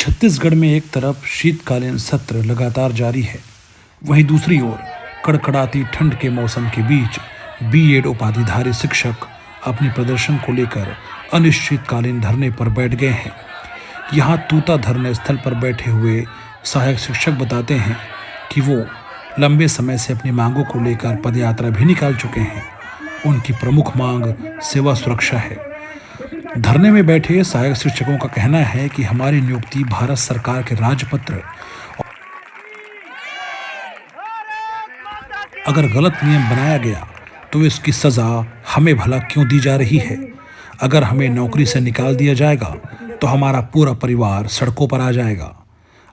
छत्तीसगढ़ में एक तरफ शीतकालीन सत्र लगातार जारी है, वहीं दूसरी ओर कड़कड़ाती ठंड के मौसम के बीच बीएड उपाधिधारी शिक्षक अपने प्रदर्शन को लेकर अनिश्चितकालीन धरने पर बैठ गए हैं। यहाँ तूता धरने स्थल पर बैठे हुए सहायक शिक्षक बताते हैं कि वो लंबे समय से अपनी मांगों को लेकर पदयात्रा भी निकाल चुके हैं। उनकी प्रमुख मांग सेवा सुरक्षा है। धरने में बैठे सहायक शिक्षकों का कहना है कि हमारी नियुक्ति भारत सरकार के राजपत्र अगर गलत नियम बनाया गया तो इसकी सजा हमें भला क्यों दी जा रही है। अगर हमें नौकरी से निकाल दिया जाएगा तो हमारा पूरा परिवार सड़कों पर आ जाएगा।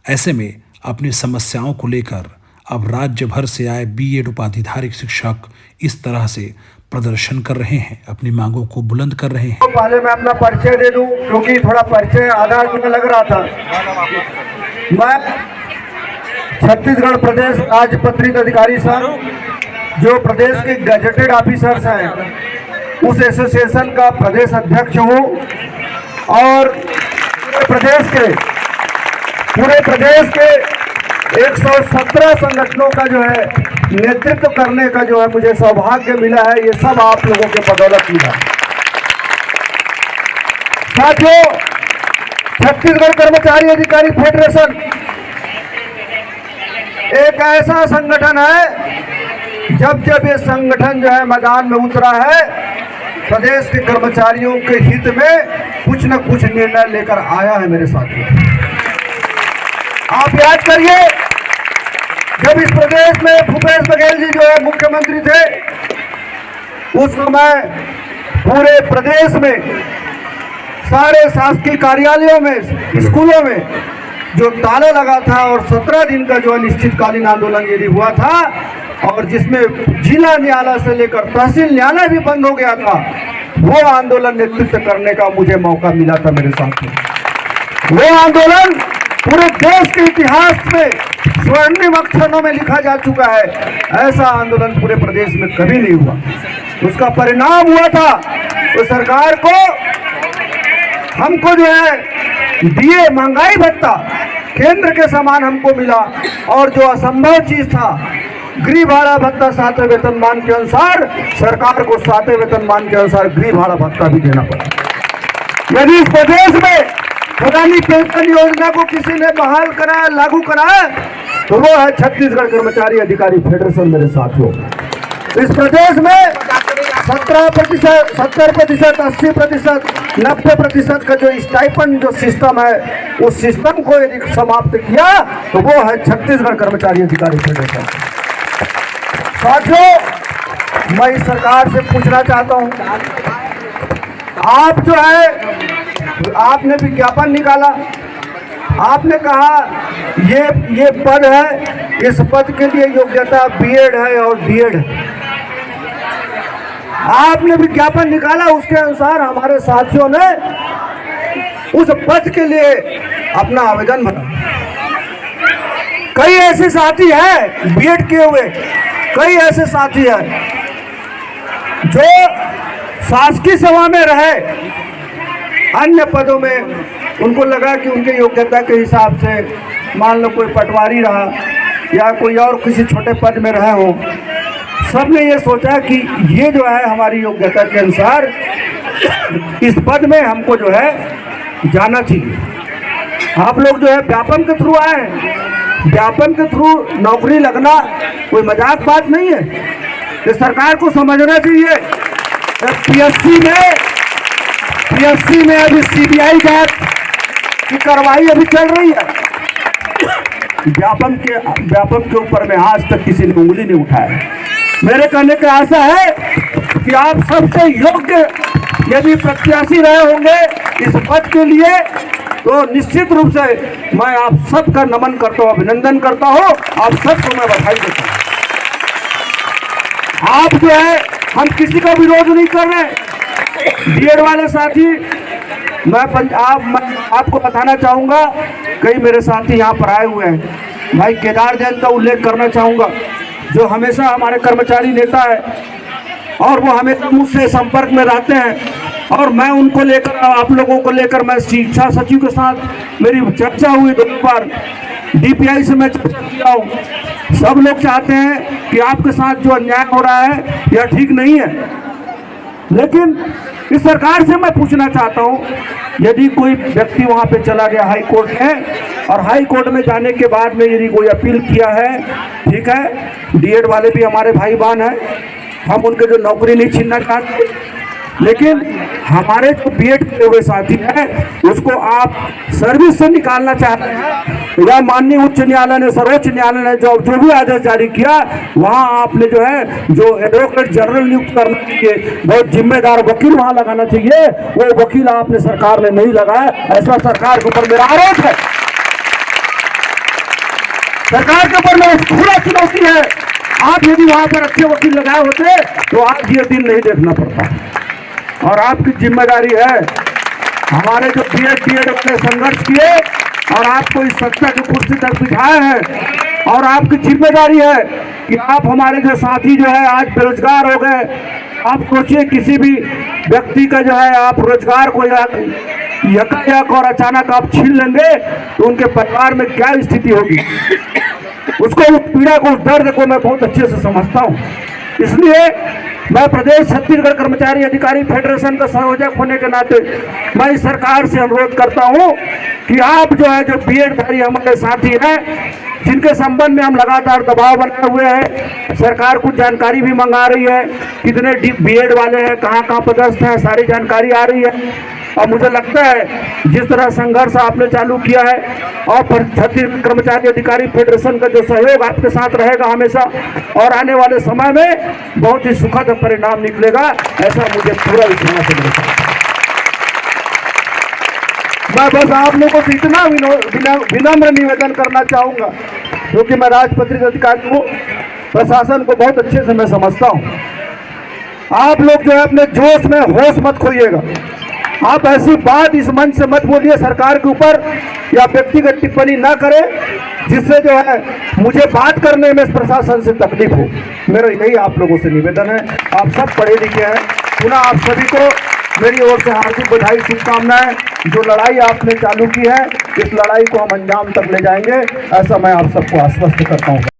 ऐसे में अपनी समस्याओं को लेकर अब राज्य भर से आए बीएड उपाधिधारी शिक्षक इस तरह से प्रदर्शन कर रहे हैं, अपनी मांगों को बुलंद कर रहे हैं। पहले मैं अपना परिचय दे दूं, क्योंकि थोड़ा परिचय आधा अधूरा लग रहा था। मैं छत्तीसगढ़ प्रदेश राजपत्रित अधिकारी सर, जो प्रदेश के गजेटेड ऑफिसर्स हैं, उस एसोसिएशन का प्रदेश अध्यक्ष हूं और पूरे प्रदेश के 117 संगठनों का जो है नेतृत्व करने का जो है मुझे सौभाग्य मिला है। ये सब आप लोगों के बदौलत मिला। साथियों, छत्तीसगढ़ कर्मचारी अधिकारी फेडरेशन एक ऐसा संगठन है, जब ये संगठन जो है मैदान में उतरा है, प्रदेश के कर्मचारियों के हित में कुछ न कुछ निर्णय लेकर आया है। मेरे साथियों, आप याद करिए, जब इस प्रदेश में भूपेश बघेल जी जो है मुख्यमंत्री थे, उस समय पूरे प्रदेश में सारे शासकीय कार्यालयों में, स्कूलों में जो ताला लगा था और 17 दिन का जो अनिश्चितकालीन आंदोलन यदि हुआ था और जिसमें जिला न्यायालय से लेकर तहसील न्यायालय भी बंद हो गया था, वो आंदोलन नेतृत्व करने का मुझे मौका मिला था। मेरे साथ वो आंदोलन पूरे देश के इतिहास में स्वर्णिम अक्षरों में लिखा जा चुका है। ऐसा आंदोलन पूरे प्रदेश में कभी नहीं हुआ। उसका परिणाम हुआ था तो सरकार को हमको जो है दिए महंगाई भत्ता केंद्र के समान हमको मिला, और जो असंभव चीज था गृह भाड़ा भत्ता 7वें वेतनमान के अनुसार, सरकार को 7वें वेतनमान के अनुसार गृह भाड़ा भत्ता भी देना पड़ा। यदि इस प्रदेश में प्रधानमंत्री पेंशन योजना को किसी ने बहाल कराया, लागू कराया, तो वो है छत्तीसगढ़ कर्मचारी अधिकारी फेडरेशन। मेरे साथियों, इस प्रदेश में 17%, 70%, 80%, 90% का जो स्टाइपेंड जो सिस्टम है, उस सिस्टम को यदि समाप्त किया तो वो है छत्तीसगढ़ कर्मचारी अधिकारी फेडरेशन। साथियों, मैं इस सरकार से पूछना चाहता हूं, आप जो है, आपने विज्ञापन निकाला, आपने कहा ये पद है, इस पद के लिए योग्यता बीएड है और डीएड है। आपने विज्ञापन निकाला, उसके अनुसार हमारे साथियों ने उस पद के लिए अपना आवेदन भरा। कई ऐसे साथी हैं बीएड किए हुए, कई ऐसे साथी हैं जो शासकीय सेवा में रहे, अन्य पदों में उनको लगा कि उनके योग्यता के हिसाब से, मान लो कोई पटवारी रहा या कोई और किसी छोटे पद में रहे हो, सबने ये सोचा कि ये जो है हमारी योग्यता के अनुसार इस पद में हमको जो है जाना चाहिए। आप लोग जो है व्यापम के थ्रू आए हैं। व्यापम के थ्रू नौकरी लगना कोई मजाक बात नहीं है। ये सरकार को समझना चाहिए। पीएससी में अभी सीबीआई जांच की कार्रवाई अभी चल रही है। व्यापम के ऊपर में आज तक किसी ने उंगली नहीं उठाया। मेरे कहने का आशा है कि आप सबसे योग्य यदि प्रत्याशी रहे होंगे इस पद के लिए, तो निश्चित रूप से मैं आप सबका नमन करता हूँ, अभिनंदन करता हूँ, आप सबको मैं बधाई देता हूँ। आप जो है, हम किसी का विरोध नहीं कर रहे। बीएड वाले साथी, मैं आपको बताना चाहूँगा, कई मेरे साथी यहाँ पर आए हुए हैं। भाई केदार जैन का उल्लेख करना चाहूँगा, जो हमेशा हमारे कर्मचारी नेता है और वो हमेशा मुझसे संपर्क में रहते हैं। और मैं उनको लेकर, आप लोगों को लेकर, मैं शिक्षा सचिव के साथ मेरी चर्चा हुई 2 बार, DPI से मैं चर्चा किया हूँ। सब लोग चाहते हैं कि आपके साथ जो अन्याय हो रहा है यह ठीक नहीं है। लेकिन इस सरकार से मैं पूछना चाहता हूँ, यदि कोई व्यक्ति वहाँ पे चला गया हाई कोर्ट में, और हाई कोर्ट में जाने के बाद में यदि कोई अपील किया है, ठीक है, DED वाले भी हमारे भाई बहन हैं, हम उनके जो नौकरी नहीं छीनना चाहते, लेकिन हमारे जो BED किए हुए साथी हैं उसको आप सर्विस से निकालना चाहते हैं, या माननीय उच्च न्यायालय ने, सर्वोच्च न्यायालय ने जो भी आदेश जारी किया, वहां आपने जो है जो एडवोकेट जनरल नियुक्त करना चाहिए, बहुत जिम्मेदार वकील वहां लगाना चाहिए, वो वकील आपने सरकार ने नहीं लगाया। ऐसा सरकार के ऊपर मेरा आरोप है। सरकार के ऊपर मेरी खुला चुनौती है। आप यदि वहां पर अच्छे वकील लगाए होते तो आज ये दिन नहीं देखना पड़ता। और आपकी जिम्मेदारी है, हमारे जो BED वाले संघर्ष किए और आपको इस सत्ता की कुर्सी तक बिठाए हैं, और आपकी जिम्मेदारी है कि आप हमारे जो साथी जो है आज बेरोजगार हो गए, आप सोचिए किसी भी व्यक्ति का जो है आप रोजगार को यकायक और अचानक आप छीन लेंगे तो उनके परिवार में क्या स्थिति होगी। उसको, उस पीड़ा को, उस दर्द को मैं बहुत अच्छे से समझता हूँ। इसलिए मैं प्रदेश छत्तीसगढ़ कर्मचारी अधिकारी फेडरेशन का संयोजक होने के नाते मैं इस सरकार से अनुरोध करता हूं कि आप जो है, जो BED धारी हमारे साथी हैं, जिनके संबंध में हम लगातार दबाव बनाए हुए हैं, सरकार कुछ जानकारी भी मंगा रही है, कितने BED वाले हैं, कहाँ कहाँ पदस्थ हैं, सारी जानकारी आ रही है। और मुझे लगता है जिस तरह संघर्ष आपने चालू किया है, और छत्तीसगढ़ कर्मचारी अधिकारी फेडरेशन का जो सहयोग आपके साथ रहेगा हमेशा, और आने वाले समय में बहुत ही सुखद परिणाम निकलेगा, ऐसा मुझे पूरा विश्वास है। मैं बस आप लोगों से इतना विनम्र निवेदन करना चाहूंगा, क्योंकि मैं राजपत्रित अधिकारी हूँ, प्रशासन को बहुत अच्छे से मैं समझता हूँ। आप लोग जो है अपने जोश में होश मत खोइएगा। आप ऐसी बात इस मंच से मत बोलिए सरकार के ऊपर, या व्यक्तिगत टिप्पणी ना करें जिससे जो है मुझे बात करने में प्रशासन से तकलीफ हो। मेरा यही आप लोगों से निवेदन है। आप सब पढ़े लिखे हैं। पुनः आप सभी को मेरी ओर से हार्दिक बधाई, शुभकामनाएं। जो लड़ाई आपने चालू की है, इस लड़ाई को हम अंजाम तक ले जाएंगे, ऐसा मैं आप सबको आश्वस्त करता हूँ।